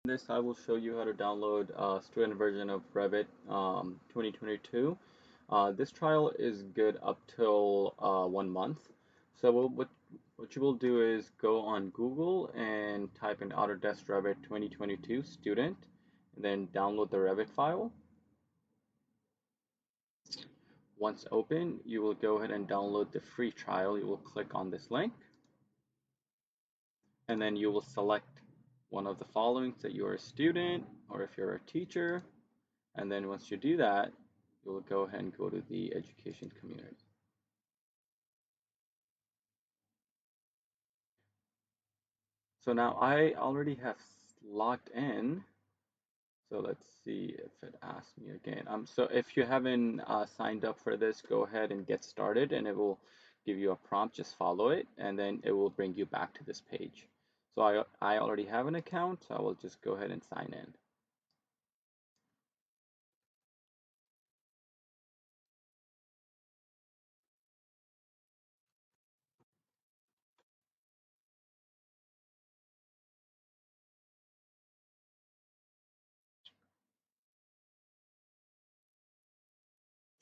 In this, I will show you how to download a student version of Revit 2022. This trial is good up till 1 month. So what you will do is go on Google and type in Autodesk Revit 2022 student, and then download the Revit file. Once open, you will go ahead and download the free trial. You will click on this link, and then you will select one of the following, that you're a student or if you're a teacher. And then once you do that, you'll go ahead and go to the education community. So now I already have logged in. So let's see if it asks me again. So if you haven't signed up for this, go ahead and get started, and it will give you a prompt. Just follow it, and then it will bring you back to this page. So I already have an account, so I will just go ahead and sign in.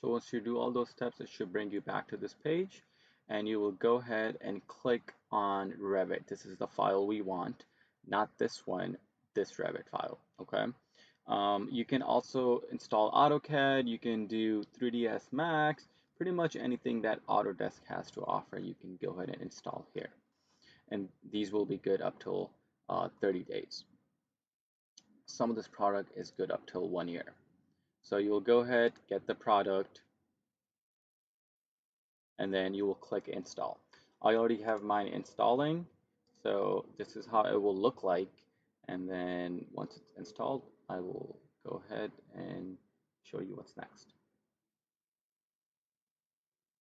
So once you do all those steps, it should bring you back to this page, and you will go ahead and click on Revit. This is the file we want, not this one, this Revit file, okay? You can also install AutoCAD, you can do 3ds Max, pretty much anything that Autodesk has to offer, you can go ahead and install here. And these will be good up till 30 days. Some of this product is good up till 1 year. So you will go ahead, get the product, and then you will click install. I already have mine installing, so this is how it will look like. And then once it's installed, I will go ahead and show you what's next.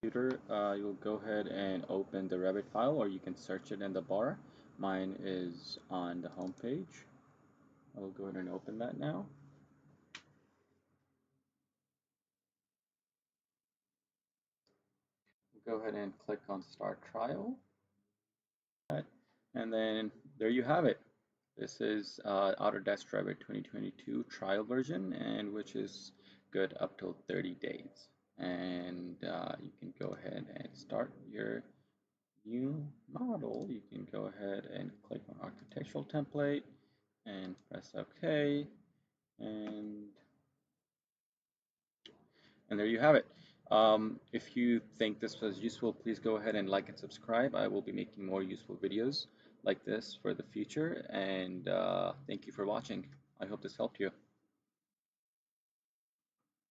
Computer, you'll go ahead and open the Revit file, or you can search it in the bar. Mine is on the home page. I will go ahead and open that now. Go ahead and click on start trial. And then there you have it. This is Autodesk Revit 2022 trial version, and which is good up till 30 days. And you can go ahead and start your new model. You can go ahead and click on architectural template and press OK. And there you have it. If you think this was useful, please go ahead and like and subscribe. I will be making more useful videos like this for the future. And thank you for watching. I hope this helped you.